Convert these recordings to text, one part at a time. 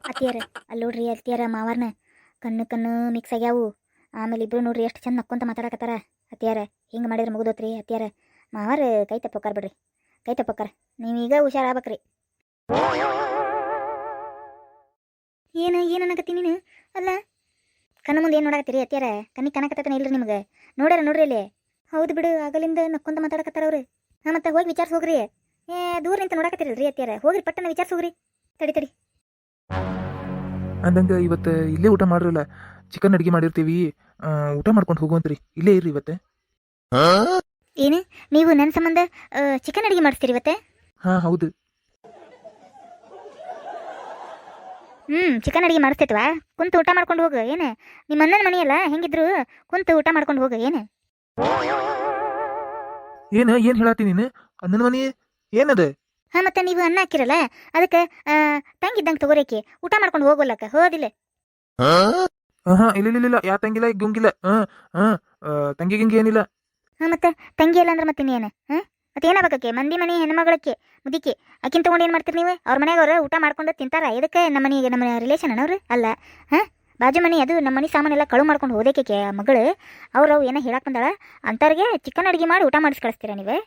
ಅತ್ತಿಯಾರ ಅಲ್ಲಿ ನೋಡ್ರಿ ಅತ್ತಿಯಾರ ಮಾವಾರ್ನ ಕಣ್ಣು ಕಣ್ಣು ಮಿಕ್ಸ್ ಆಗ್ಯಾವು. ಆಮೇಲೆ ಇಬ್ರು ನೋಡ್ರಿ ಎಷ್ಟು ಚಂದ ನಕ್ಕೊಂತ ಮಾತಾಡಕತ್ತಾರ. ಅತ್ತಿಯಾರ ಹಿಂಗೆ ಮಾಡಿದ್ರೆ ಮುಗಿದೋತ್ರಿ ಅತ್ತಿಯಾರ. ಮಾವಾರ ಕೈ ತಪ್ಪೋಕಾರ ಬಿಡ್ರಿ, ಕೈ ತಪ್ಪೋಕಾರ. ನೀವೀಗ ಹುಷಾರಾಗ್ಬೇಕ್ರಿ. ಏನು ಅನ್ನಕತ್ತಿ ನೀನು? ಅಲ್ಲ ಕಣ್ಣು ಮುಂದೆ ಏನು ನೋಡಕತ್ತೀರಿ ಅತ್ತಿಯಾರ? ಕಣ್ಣಿಗೆ ಕಣಕತ್ತನ ಇಲ್ರಿ ನಿಮ್ಗೆ? ನೋಡ್ರಿ ಅಲ್ಲಿ. ಹೌದು ಬಿಡು, ಆಗಲಿಂದ ನಕ್ಕೊಂತ ಮಾತಾಡಕತ್ತಾರ ಅವ್ರು. ಹಾಂ ಮತ್ತೆ ಹೋಗಿ ವಿಚಾರಿಸಿ ಹೋಗ್ರಿ. ದೂರ ನಿಂತ ನೋಡಕತ್ತೀರಲ್ರಿ ಅತ್ತಿಯಾರ, ಹೋಗ್ರಿ ಪಟ್ಟನ ವಿಚಾರಿಸಿ ಹೋಗ್ರಿ. ತಡಿ ಅಂದಂಗೆ ಇವತ್ತು ಇಲ್ಲೇ ಊಟ ಮಾಡ್ರಲ್ಲ, ಚಿಕನ್ ಅಡುಗೆ ಮಾಡಿರ್ತೀವಿ, ಊಟ ಮಾಡ್ಕೊಂಡು ಹೋಗುವಂತ್ರಿ. ಇಲ್ಲೇ ಇರ್ರಿ ಇವತ್ತೆ. ಏನು ನೀವು ನನ್ನ ಸಂಬಂಧ ಚಿಕನ್ ಅಡುಗೆ ಮಾಡಿಸ್ತೀರಿ ಇವತ್ತೆ? ಹಾಂ ಹೌದು. ಚಿಕನ್ ಅಡುಗೆ ಮಾಡಿಸ್ತೈತವಾ? ಕುಂತು ಊಟ ಮಾಡ್ಕೊಂಡು ಹೋಗು. ಏನು ನಿಮ್ಮ ಅಣ್ಣನ ಮನೆಯಲ್ಲ, ಹೆಂಗಿದ್ರು ಕುಂತು ಊಟ ಮಾಡ್ಕೊಂಡು ಹೋಗು. ಏನು ಏನು ಹೇಳತ್ತಿ ನೀನು? ನನ್ನ ಮನೆ ಏನದ? ಹಾಂ ಮತ್ತೆ ನೀವು ಅನ್ನ ಹಾಕಿರಲ್ಲ, ಅದಕ್ಕೆ ತಂಗಿದ್ದಂಗೆ ತಗೋರೇಕಿ ಊಟ ಮಾಡ್ಕೊಂಡು ಹೋಗೋಲ್ಲಕ್ಕ ಹೋದಿಲ್ಲ. ಹಾಂ ಇಲ್ಲ ಯಾ ತಂಗಿಲ್ಲ ಗುಂಗಿಲ್ಲ. ತಂಗಿ ಗಿಂಗಿ ಏನಿಲ್ಲ. ಹಾಂ ಮತ್ತೆ ತಂಗಿ ಇಲ್ಲ ಅಂದ್ರೆ ಮತ್ತೆ ಇನ್ನೇನು? ಮತ್ತೆ ಏನಾಗಬೇಕಕ್ಕೆ? ಮಂದಿ ಮನೆ ಹೆಣ್ಮಗಳಕ್ಕೆ ಮುದಿಕೆ ಅಕ್ಕಿನ ತೊಗೊಂಡು ಏನು ಮಾಡ್ತೀರಿ ನೀವು? ಅವ್ರ ಮನೆಗೆ ಅವ್ರು ಊಟ ಮಾಡ್ಕೊಂಡು ತಿಂತಾರ. ಇದಕ್ಕೆ ನಮ್ಮ ಮನೆಗೆ ನಮ್ಮ ರಿಲೇಷನ್ ಅನ್ನೋರು ಅಲ್ಲ. ಬಾಜು ಮನೆ ಅದು ನಮ್ಮ ಮನೆ ಸಾಮಾನೆಲ್ಲ ಕಳು ಮಾಡ್ಕೊಂಡು ಹೋದೇಕೆ ಮಗಳು ಅವ್ರು ಏನೋ ಹೇಳಕ್ಕೆ ಬಂದಾಳ ಅಂಥವ್ರಿಗೆ ಚಿಕನ್ ಅಡುಗೆ ಮಾಡಿ ಊಟ ಮಾಡಿಸಿ ಕಳಿಸ್ತೀರಾ ನೀವು?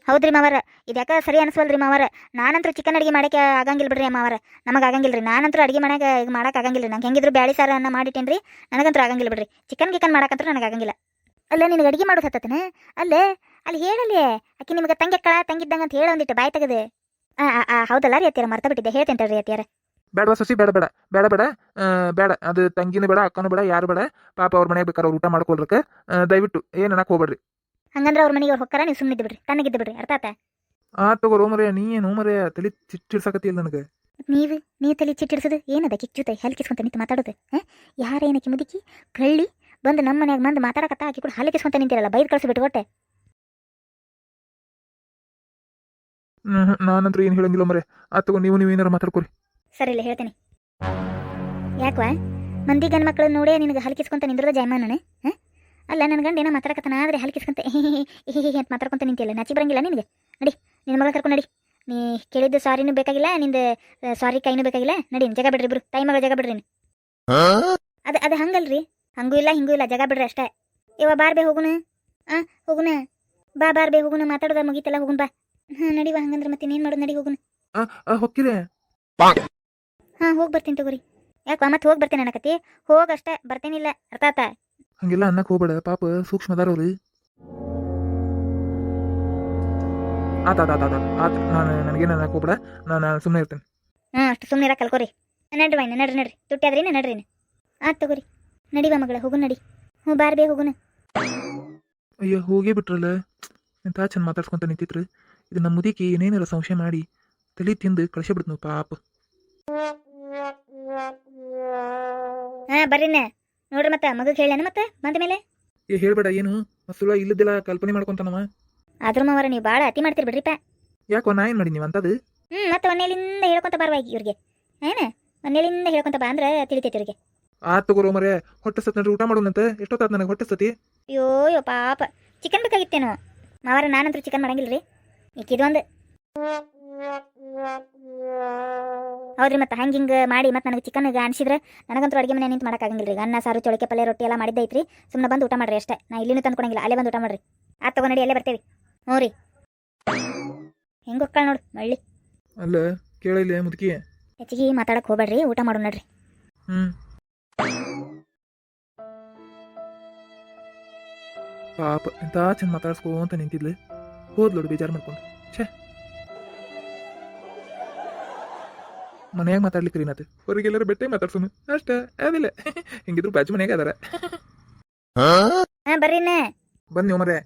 ಹೌದ್ರಿ ಮಾವರ, ಇದ್ಯಾಕೆ ಸರಿ ಅನಿಸ್ವಲ್ರಿ ಮಾವರ. ನಾನಂತರೂ ಚಿಕನ್ ಅಡುಗೆ ಮಾಡೋಕ್ಕೆ ಆಗಂಗಿಲ್ಲ ಬಿಡ್ರಿ ಮಾವರ, ನಮಗೆ ಆಗಂಗಿಲ್ಲ ರೀ. ನಾನಂತರೂ ಅಡುಗೆ ಮಾಡಕ್ಕೆ ಈಗ ಮಾಡೋಕೆ ಆಗಂಗಿಲ್ಲ. ನಂಗೆ ಹೆಂಗಿದ್ರು ಬ್ಯಾಳಿ ಸಾರನ್ನ ಮಾಡಿಟ್ಟೇನ್ರಿ, ನನಗಂತೂ ಆಗಂಗಿಲ್ಲ ಬಿಡ್ರಿ. ಚಿಕನ್ ಮಾಡಕ್ಕಂತೂ ನನಗೆ ಆಗಂಗಿಲ್ಲ. ಅಲ್ಲ ನಿನಗೆ ಅಡುಗೆ ಮಾಡೋದು ಹತ್ತತನ? ಅಲ್ಲೇ ಅಲ್ಲಿ ಹೇಳಲ್ಲಿ ಆಕಿ ನಿಮ್ಗೆ ತಂಗಿದ್ದಂಗೆ ಅಂತ ಹೇಳ ಒಂದಿಟ್ಟು ಬಾಯ್ ತೆಗೆದು. ಹೌದಲ್ಲ ರೀ ಅತ್ತಿಯಾರ, ಮರ್ತ ಬಿಟ್ಟಿದ್ದೆ. ಹೇಳ್ತೇನೆ ತಡ್ರಿ ಅತ್ತಿಯಾರ. ಬೇಡವಾ ಸಸಿ, ಬೇಡ. ಅದು ತಂಗಿನೂ ಬೇಡ, ಅಕ್ಕನೂ ಬೇಡ, ಯಾರು ಬೇಡ. ಪಾಪ ಅವ್ರ ಮನೆಗೆ ಬೇಕಾದ್ರೆ ಅವ್ರು ಊಟ ಮಾಡ್ಕೊಳ್ರಕ್ಕೆ. ದಯವಿಟ್ಟು ಏನು ಅನ್ನಕ್ಕೆ ಹೋಗ್ಬೇಡ್ರಿ. ಹಂಗಂದ್ರೆ ಅವ್ರ ಮನೆಗೆ ಅವ್ರು ಹೊಕ್ಕಾರ, ನೀವು ಸುಮ್ಮನಿದ್ದು ಬಿಡ್ರಿ, ತಣ್ಣಗಿದ್ದು ಬಿಡ್ರಿ. ಅರ್ಥ ಆತ? ತಗೋ ರೋಮರೇ, ನೀ ಏನು ಮರೆಯ ತಲೆ ಚಿಟ್ಟಿಡ್ಸಕತ್ತಿಲ್ಲ ನನಗೆ. ನೀವು ತಲೆ ಚಿಟ್ಟಿಡ್ಸೋದು ಏನದ? ಕಿಚ್ಚುತ್ತೆ ಹಾಲು ಕಿಸ್ಕೊಂತ ನಿಂತು ಮಾತಾಡೋದು. ಯಾರೇನಕ್ಕೆ ಮುದುಕಿ ಕಳ್ಳಿ ಬಂದು ನಮ್ಮ ಮನ್ಯಾಗ ಬಂದು ಮಾತಾಡಕತ್ತ ಆಕಿ ಕೂಡ ಹಾಲು ಕಿಸ್ಕೊಂತ ನಿಂತಿರಲ್ಲ, ಬೈದು ಕಳಿಸ್ಬಿಟ್ಟು ಹೊಟ್ಟೆ. ನಾನಂತೂ ಏನು ಹೇಳಂಗಿಲ್ಲ ಮರೆ. ತಗೋ ನೀವು ಏನಾರು ಮಾತಾಡ್ಕೊರಿ. ಸರಿ ಇಲ್ಲ ಹೇಳ್ತೇನೆ. ಯಾಕವಾ ಮಂದಿ ಗಂಡು ಮಕ್ಕಳು ನೋಡೇ ನಿನಗೆ ಹಾಲು ಕಿಸ್ಕೊಂತ ನಿಂದ್ರದ ಜಯಮಾನನೇ? ಅಲ್ಲ ನನ್ನ ಗಂಡ ಏನೋ ಮಾತಾಡಕತ್ತಾನ, ಆದರೆ ಹಾಲು ಕಿಸ್ಕೊಂತ ಅಂತ ಮಾತಾಡ್ಕೊಂತ ನಿಂತಿಲ್ಲ. ನಾಚಿ ಬರಂಗಿಲ್ಲ ನಿನಗೆ? ನಡಿ, ನಿನ್ನ ಮಗಳ ಕರ್ಕೊಂಡು ನಡಿ. ನೀ ಕೇಳಿದ್ದು ಸಾರಿನೂ ಬೇಕಾಗಿಲ್ಲ, ನಿಂದು ಸಾರಿ ಕೈನೂ ಬೇಕಾಗಿಲ್ಲ. ನಡಿ, ಜಗ ಬಿಡ್ರಿ ಇಬ್ರು, ತಾಯಿ ಮಗಳು ಜಗ ಬಿಡ್ರಿ. ಅದು ಹಂಗಲ್ರಿ, ಹಂಗೂ ಇಲ್ಲ ಹಿಂಗೂ ಇಲ್ಲ, ಜಗ ಬಿಡ್ರಿ ಅಷ್ಟೇ. ಇವ ಬಾರ್ಬೇ ಹೋಗುಣ. ಹೋಗುಣ ಬಾ, ಬಾರ್ಬೇ ಹೋಗುಣ. ಮಾತಾಡೋದ ಮುಗೀತಲ್ಲ, ಹೋಗುಣ ಬಾ. ನಡಿವಾ. ಹಂಗಂದ್ರೆ ಮತ್ತೆ ಇನ್ನೇನು ಮಾಡೋದು? ನಡಿ ಹೋಗುಣ. ಹೋಗ್ತೀರ? ಹೋಗಿ ಬರ್ತೀನಿ ತಗೋರಿ. ಯಾಕೆ ಮತ್ತೆ ಹೋಗಿ ಬರ್ತೇನೆ ಅನ್ನಕತ್ತಿ? ಹೋಗಷ್ಟೇ, ಬರ್ತೇನಿಲ್ಲ. ಅರ್ಥ ಆತ? ಹಂಗೆಲ್ಲ ಅನ್ನಕ್ಕೆ ಹೋಗ್ಬೇಡ, ಪಾಪ ಸೂಕ್ಷ್ಮದಾರವ್ರಿ. ಆತ ನಾನು ನನಗೇನು ಅನ್ನಕ್ಕೆ ಹೋಗ್ಬೇಡ, ನಾನು ಸುಮ್ಮನೆ ಇರ್ತೇನೆ. ಅಷ್ಟು ಸುಮ್ಮನೆ ಇರಕ್ಕೆ ಕಲ್ಕೋರಿ. ನಡ್ರಿ ತುಟ್ಟಿ ಆದ್ರಿ ನಡ್ರಿ. ತಗೋರಿ, ನಡಿವಾ ಮಗಳ, ಹೋಗು ನಡಿ. ಬಾರ್ಬೇ ಹೋಗುನ. ಅಯ್ಯೋ ಹೋಗೇ ಬಿಟ್ರಲ್ಲ, ಎಂಥ ಚಂದ ಮಾತಾಡ್ಸ್ಕೊಂತ ನಿಂತಿದ್ರು. ಇದು ನಮ್ಮ ಮುದಿಕೆ ಏನೇನಾರ ಸಂಶಯ ಮಾಡಿ ತಲೆ ತಿಂದು ಕಳಿಸೇ ಬಿಡ್ತು ಪಾಪ. ಬರ್ರಿನ ನೋಡ್ರಿ, ಮತ್ತೆ ಮಗಗೆ ಹೇಳೇನ ಮತ್ತೆ ಬಂದ ಮೇಲೆ? ಹೇಳ್ಬೇಡ, ಏನು ಮಸುಳ ಇಲ್ಲದಿಲ್ಲ ಕಲ್ಪನೆ ಮಾಡ್ಕೊಂತಾನವ. ಆದ್ರೂ ಮಾವರ ನೀವು ಭಾಳ ಅತಿ ಮಾಡ್ತೀರಿ ಬಿಡ್ರಿಪ್ಪ. ಯಾಕೋ ನಾ ಏನು ಮಾಡಿ ನೀವು ಅಂತದು? ಮತ್ತೆ ಒನ್ನೆಲಿಂದ ಹೇಳ್ಕೊಂತ ಬರ್ವಾಗಿ ಇವ್ರಿಗೆ. ಒನ್ನೆಲಿಂದ ಹೇಳ್ಕೊಂತ ಬಾ ಅಂದ್ರೆ ತಿಳಿತೈತಿ ಇವ್ರಿಗೆ. ತಗೋರೋ ಮರೆ, ಹೊಟ್ಟೆ ಸತ್ ನಡ್ರಿ, ಊಟ ಮಾಡೋಣಂತ. ಎಷ್ಟೊತ್ತಾದ ನನಗೆ ಹೊಟ್ಟೆ ಸತಿ? ಅಯ್ಯೋ ಪಾಪ, ಚಿಕನ್ ಬೇಕಾಗಿತ್ತೇನೋ ಮಾವರ. ನಾನಂತೂ ಚಿಕನ್ ಮಾಡಂಗಿಲ್ರಿ, ಈಕಿದೊಂದು. ಹೌದ್ರಿ, ಮತ್ತೆ ಹಿಂಗೆ ಮಾಡಿ ಮತ್ತೆ ನನಗೆ ಚಿಕನ್ ಅನಿಸಿದ್ರೆ ನನಗಂತೂ ಅಡುಗೆ ಮನೆ ನಿಂತು ಮಾಡೋಕ್ಕಾಗಂಗಿಲ್ಲ ರೀ. ಅನ್ನ ಸಾರು ಚೊಳಕೆ ಪಲ್ಯ ರೊಟ್ಟಿ ಎಲ್ಲ ಮಾಡಿದ್ದೈತ್ರಿ. ಸುಮ್ಮನೆ ಬಂದು ಊಟ ಮಾಡ್ರಿ ಅಷ್ಟೇ. ನಾ ಇಲ್ಲಿನೂ ತಂದ್ಕೊಳಂಗಿಲ್ಲ, ಅಲ್ಲೇ ಬಂದು ಊಟ ಮಾಡ್ರಿ. ತಗೋ ನಡಿ, ಅಲ್ಲೇ ಬರ್ತೇವೆ. ಹ್ಞೂ ರೀ. ಹೆಂಗೆ ಹೋಗ್ಕಳ ನೋಡು ಮಳ್ಳಿ. ಅಲ್ಲ ಕೇಳಿಲ್ಲ ಮುದುಕಿ, ಹೆಚ್ಚಿಗೆ ಮಾತಾಡಕ್ಕೆ ಹೋಗ್ಬೇಡ್ರಿ, ಊಟ ಮಾಡು ನಡ್ರಿ. ಪಾಪ ಎಂಥ ಚಂದ ಮಾತಾಡ್ಸ್ಕೊಂತ ನಿಂತಿದ್ಲು, ಹೋದ್ಲೋಡು ಬೇಜಾರು ಮಾಡ್ಕೊಂಡು. ಛೇ, ಮನ್ಯಾಗ ಮಾತಾಡ್ಲಿಕ್ಕೆ ರೀ, ಹೊರಗೆಲ್ಲರೂ ಬೆಟ್ಟೆ ಮಾತಾಡ್ಸೋನು ಅಷ್ಟ ಅದಿಲ್ಲ. ಹಿಂಗಿದ್ರು ಬಾಜು ಮನ್ಯಾಗ ಅದಾರ. ಬರ್ರಿ ಬನ್ನಿ ಮರೆ.